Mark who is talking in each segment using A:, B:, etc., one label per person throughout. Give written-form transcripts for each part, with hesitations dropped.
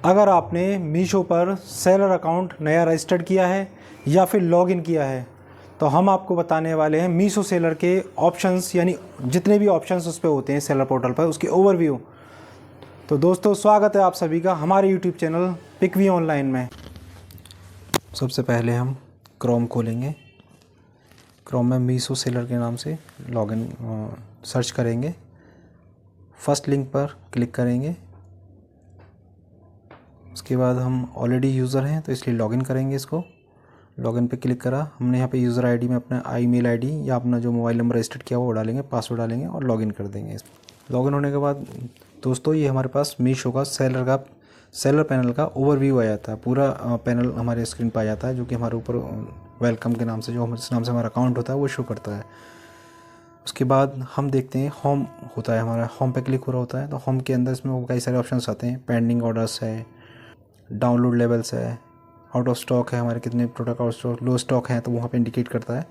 A: अगर आपने मीशो पर सेलर अकाउंट नया रजिस्टर्ड किया है या फिर लॉगिन किया है तो हम आपको बताने वाले हैं मीशो सेलर के ऑप्शंस, यानी जितने भी ऑप्शंस उस पर होते हैं सेलर पोर्टल पर, उसकी ओवरव्यू। तो दोस्तों, स्वागत है आप सभी का हमारे यूट्यूब चैनल पिकवी ऑनलाइन में। सबसे पहले हम क्रोम खोलेंगे। क्रोम में मीशो सेलर के नाम से लॉगिन सर्च करेंगे। फर्स्ट लिंक पर क्लिक करेंगे। उसके बाद हम ऑलरेडी यूज़र हैं तो इसलिए लॉगिन करेंगे। इसको लॉगिन पे क्लिक करा। हमने यहाँ पे यूज़र आईडी में अपना ईमेल आईडी या अपना जो मोबाइल नंबर रजिस्टर्ड किया वो डालेंगे, पासवर्ड डालेंगे और लॉगिन कर देंगे। लॉगिन होने के बाद दोस्तों ये हमारे पास मीशो का सेलर पैनल का ओवरव्यू आ जाता है। पूरा पैनल हमारे स्क्रीन पर आ जाता है, जो कि हमारे ऊपर वेलकम के नाम से, जो जिस नाम से हमारा अकाउंट होता है वो शो करता है। उसके बाद हम देखते हैं होम होता है, हमारा होम पे क्लिक हो रहा होता है। तो होम के अंदर इसमें कई सारे ऑप्शंस आते हैं। पेंडिंग ऑर्डर्स है, डाउनलोड लेवल्स है, आउट ऑफ स्टॉक है, हमारे कितने product out of stock, low stock है तो वहाँ पे इंडिकेट करता है।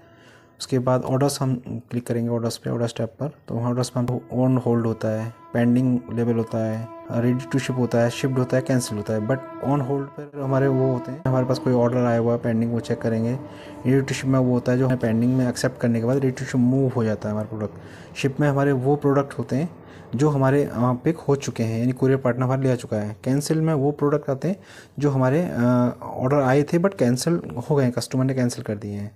A: उसके बाद ऑर्डर्स हम क्लिक करेंगे ऑर्डर्स पे, ऑर्डर्स टैब पर। तो ऑर्डर्स में ऑन होल्ड होता है, पेंडिंग लेवल होता है, रेडी टू शिप होता है, शिप्ड होता है, कैंसिल होता है। बट ऑन होल्ड पर हमारे वो होते हैं, हमारे पास कोई ऑर्डर आया हुआ है पेंडिंग, वो चेक करेंगे। रेडी टू शिप में वो होता है जो पेंडिंग में एक्सेप्ट करने के बाद रेडी टू शिप मूव हो जाता है हमारा प्रोडक्ट। शिप में हमारे वो प्रोडक्ट होते हैं जो हमारे पिक हो चुके हैं, यानी कुरियर पार्टनर हमारे ले आ चुका है। कैंसिल में वो प्रोडक्ट आते हैं जो हमारे ऑर्डर आए थे बट कैंसिल हो गए, कस्टमर ने कैंसिल कर दिए हैं।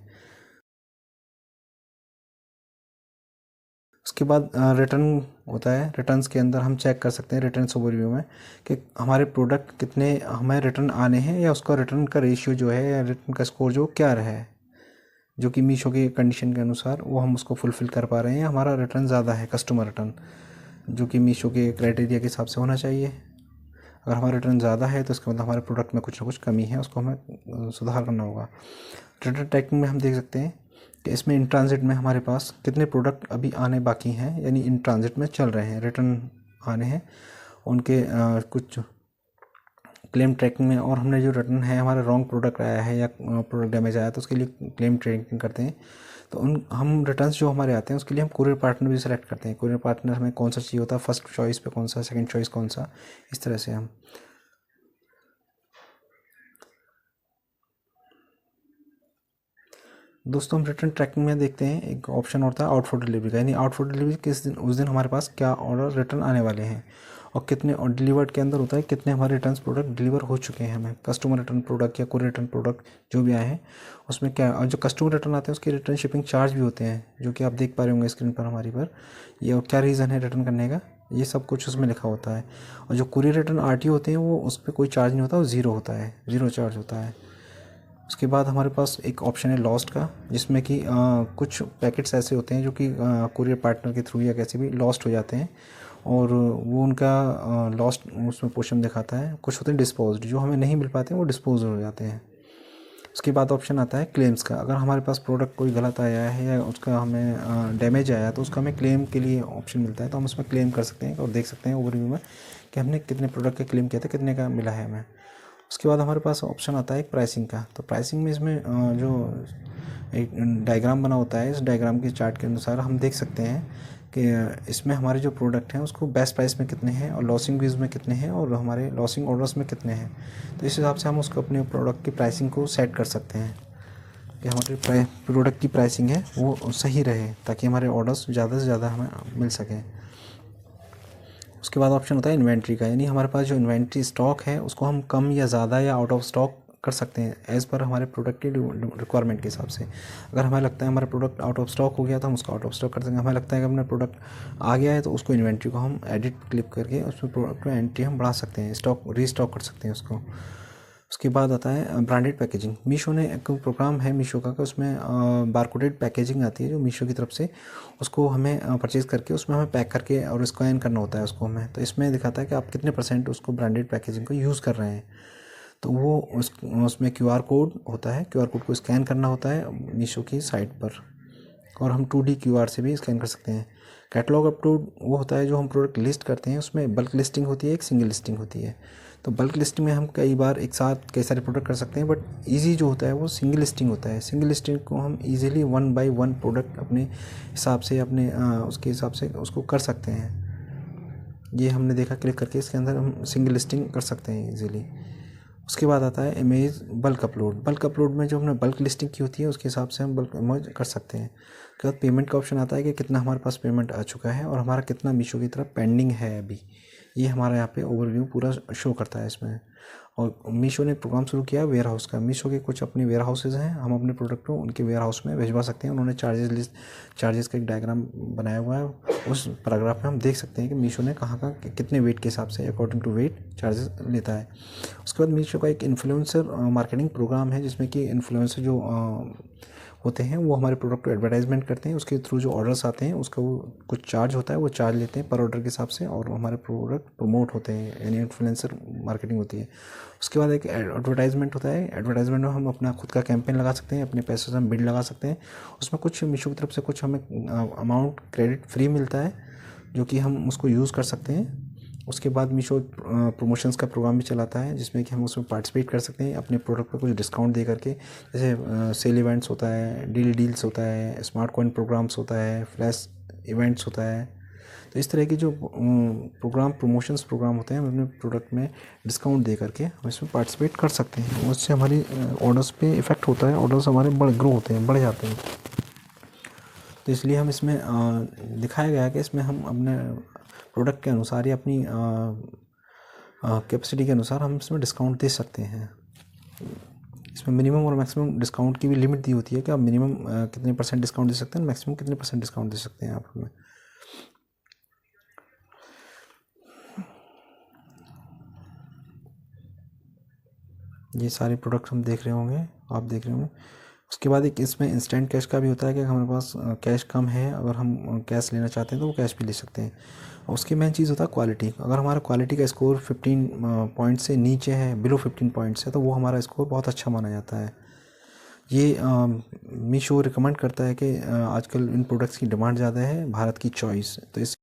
A: उसके बाद रिटर्न होता है। रिटर्न्स के अंदर हम चेक कर सकते हैं रिटर्न्स ओवरव्यू में कि हमारे प्रोडक्ट कितने हमें रिटर्न आने हैं, या उसका रिटर्न का रेशियो जो है या रिटर्न का स्कोर जो क्या रहा है, जो कि मीशो के कंडीशन के अनुसार वो हम उसको फुलफ़िल कर पा रहे हैं। हमारा रिटर्न ज़्यादा है, कस्टमर रिटर्न, जो कि मीशो के क्राइटेरिया के हिसाब से होना चाहिए। अगर हमारा रिटर्न ज़्यादा है तो इसका मतलब हमारे प्रोडक्ट में कुछ ना कुछ कमी है, उसको हमें सुधार करना होगा। रिटर्न ट्रैकिंग में हम देख सकते हैं कि इसमें इन ट्रांजिट में हमारे पास कितने प्रोडक्ट अभी आने बाकी हैं, यानी इन ट्रांजिट में चल रहे हैं, रिटर्न आने हैं उनके कुछ क्लेम ट्रैकिंग में। और हमने जो रिटर्न है, हमारा रॉन्ग प्रोडक्ट आया है या प्रोडक्ट डैमेज आया तो उसके लिए क्लेम ट्रैकिंग करते हैं। तो हम रिटर्न्स जो हमारे आते हैं उसके लिए हम कुरियर पार्टनर भी सेलेक्ट करते हैं। कुरियर पार्टनर हमें कौन सा चाहिए होता है, फर्स्ट चॉइस पे कौन सा, सेकंड चॉइस कौन सा, इस तरह से हम। दोस्तों, हम रिटर्न ट्रैकिंग में देखते हैं एक ऑप्शन होता है आउट फॉर डिलीवरी का, यानी आउट फॉर डिलीवरी किस दिन, उस दिन हमारे पास क्या ऑर्डर रिटर्न आने वाले हैं, और कितने, और डिलीवर्ड के अंदर होता है कितने हमारे रिटर्न प्रोडक्ट डिलीवर हो चुके हैं हमें, कस्टमर रिटर्न प्रोडक्ट या कोई रिटर्न प्रोडक्ट जो भी आए हैं उसमें क्या। और जो कस्टमर रिटर्न आते हैं उसके रिटर्न शिपिंग चार्ज भी होते हैं, जो कि आप देख पा रहे होंगे स्क्रीन पर हमारी पर। ये और क्या रीज़न है रिटर्न करने का, ये सब कुछ उसमें लिखा होता है। और जो कुरियर रिटर्न आरटीओ होते हैं वो उस पर कोई चार्ज नहीं होता, वो ज़ीरो होता है, ज़ीरो चार्ज होता है। उसके बाद हमारे पास एक ऑप्शन है लॉस्ट का, जिसमें कि कुछ पैकेट्स ऐसे होते हैं जो कि कुरियर पार्टनर के थ्रू या कैसे भी लॉस्ट हो जाते हैं, और वो उनका लॉस्ट उसमें पोर्शन दिखाता है। कुछ होते हैं डिस्पोज्ड, जो हमें नहीं मिल पाते हैं वो डिस्पोज हो जाते हैं। उसके बाद ऑप्शन आता है क्लेम्स का। अगर हमारे पास प्रोडक्ट कोई गलत आया है या उसका हमें डैमेज आया तो उसका हमें क्लेम के लिए ऑप्शन मिलता है, तो हम उसमें क्लेम कर सकते हैं और देख सकते हैं ओवरव्यू में कि हमने कितने प्रोडक्ट के क्लेम किए थे, कितने का मिला है हमें। उसके बाद हमारे पास ऑप्शन आता है एक प्राइसिंग का। तो प्राइसिंग में इसमें जो एक डायग्राम बना होता है, इस डायग्राम के चार्ट के अनुसार हम देख सकते हैं कि इसमें हमारे जो प्रोडक्ट हैं उसको बेस्ट प्राइस में कितने हैं, और लॉसिंग व्यूज़ में कितने हैं, और हमारे लॉसिंग ऑर्डर्स में कितने हैं। तो इस हिसाब से हम उसको अपने प्रोडक्ट की प्राइसिंग को सेट कर सकते हैं कि हमारे प्रोडक्ट की प्राइसिंग है वो सही रहे, ताकि हमारे ऑर्डर्स ज़्यादा से ज़्यादा हमें मिल सकें। उसके बाद ऑप्शन होता है इन्वेंट्री का, यानी हमारे पास जो इन्वेंट्री स्टॉक है उसको हम कम या ज़्यादा या आउट ऑफ स्टॉक कर सकते हैं एज़ पर हमारे प्रोडक्ट की रिक्वायरमेंट के हिसाब से। अगर हमें लगता है हमारा प्रोडक्ट आउट ऑफ स्टॉक हो गया तो हम उसको आउट ऑफ स्टॉक कर देंगे। हमें लगता है कि अपना प्रोडक्ट आ गया है तो उसको इन्वेंट्री को हम एडिट क्लिक करके उसमें प्रोडक्ट में एंट्री हम बढ़ा सकते हैं, स्टॉक रीस्टॉक कर सकते हैं उसको। उसके बाद आता है ब्रांडेड पैकेजिंग। मीशो ने एक प्रोग्राम है मीशो का कि उसमें बारकोडेड पैकेजिंग आती है जो मीशो की तरफ से, उसको हमें परचेज़ करके उसमें हमें पैक करके और स्कैन करना होता है उसको हमें। तो इसमें दिखाता है कि आप कितने % उसको ब्रांडेड पैकेजिंग को यूज़ कर रहे हैं। तो वो उसमें QR कोड होता है, QR कोड को स्कैन करना होता है मीशो की साइट पर, और हम 2D QR से भी स्कैन कर सकते हैं। कैटलॉग अपलोड वो होता है जो हम प्रोडक्ट लिस्ट करते हैं, उसमें बल्क लिस्टिंग होती है, एक सिंगल लिस्टिंग होती है। तो बल्क लिस्टिंग में हम कई बार एक साथ कई सारे प्रोडक्ट कर सकते हैं, बट इजी जो होता है वो सिंगल लिस्टिंग होता है। सिंगल लिस्टिंग को हम इजीली 1 बाय 1 प्रोडक्ट अपने हिसाब से, अपने उसके हिसाब से उसको कर सकते हैं। ये हमने देखा क्लिक करके इसके अंदर हम सिंगल लिस्टिंग कर सकते हैं इजीली। उसके बाद आता है image bulk upload. Bulk upload में जो हमने बल्क लिस्टिंग की होती है उसके हिसाब से हम बल्क इमेज कर सकते हैं। उसके बाद पेमेंट का ऑप्शन आता है कि कितना हमारे पास पेमेंट आ चुका है और हमारा कितना मीशो की तरफ पेंडिंग है अभी। ये हमारा यहाँ पे ओवरव्यू पूरा शो करता है इसमें। और मीशो ने प्रोग्राम शुरू किया वेयर हाउस का। मीशो के कुछ अपने वेयर हाउसेज हैं, हम अपने प्रोडक्ट को उनके वेयर हाउस में भिजवा सकते हैं। उन्होंने चार्जेस का एक डायग्राम बनाया हुआ है। उस पैराग्राफ में हम देख सकते हैं कि मीशो ने कहाँ का कितने वेट के हिसाब से अकॉर्डिंग टू वेट चार्जेस लेता है। उसके बाद मीशो का एक इन्फ्लुएंसर मार्केटिंग प्रोग्राम है, जिसमें कि इन्फ्लुएंसर जो होते हैं वो हमारे प्रोडक्ट को एडवर्टाइजमेंट करते हैं। उसके थ्रू जो ऑर्डर्स आते हैं उसका वो कुछ चार्ज होता है, वो चार्ज लेते हैं पर ऑर्डर के हिसाब से, और हमारे प्रोडक्ट प्रमोट होते हैं, यानी इन्फ्लुएंसर मार्केटिंग होती है। उसके बाद एक एडवर्टाइजमेंट होता है। एडवर्टाइजमेंट में हम अपना खुद का कैंपेन लगा सकते हैं, अपने पैसे से हम बिल लगा सकते हैं। उसमें कुछ मीशो की तरफ से कुछ हमें अमाउंट क्रेडिट फ्री मिलता है, जो कि हम उसको यूज़ कर सकते हैं। उसके बाद मीशो प्रमोशंस का प्रोग्राम भी चलाता है, जिसमें कि हम उसमें पार्टिसिपेट कर सकते हैं अपने प्रोडक्ट पर कुछ डिस्काउंट दे करके। जैसे सेल इवेंट्स होता है, डील्स होता है, स्मार्ट कॉइन प्रोग्राम्स होता है, फ्लैश इवेंट्स होता है। तो इस तरह की जो प्रमोशंस प्रोग्राम होते हैं, हम अपने प्रोडक्ट में डिस्काउंट दे करके हम इसमें पार्टिसिपेट कर सकते हैं। उससे हमारी ऑर्डर्स पे इफ़ेक्ट होता है, ऑर्डर्स हमारे ग्रो होते हैं, बढ़ जाते हैं। तो इसलिए हम इसमें दिखाया गया है कि इसमें हम अपने प्रोडक्ट के अनुसार या अपनी कैपेसिटी के अनुसार हम इसमें डिस्काउंट दे सकते हैं। इसमें मिनिमम और मैक्सिमम डिस्काउंट की भी लिमिट दी होती है कि आप मिनिमम कितने % डिस्काउंट दे सकते हैं, मैक्सिमम कितने % डिस्काउंट दे सकते हैं आप हमें। ये सारे प्रोडक्ट हम देख रहे होंगे, आप देख रहे होंगे। उसके बाद एक इसमें इंस्टेंट कैश का भी होता है कि हमारे पास कैश कम है, अगर हम कैश लेना चाहते हैं तो वो कैश भी ले सकते हैं। और उसकी मेन चीज़ होता है क्वालिटी। अगर हमारा क्वालिटी का स्कोर 15 पॉइंट से नीचे है, बिलो 15 पॉइंट्स है, तो वो हमारा स्कोर बहुत अच्छा माना जाता है। ये मीशो रिकमेंड करता है कि आजकल इन प्रोडक्ट्स की डिमांड ज़्यादा है, भारत की चॉइस। तो इस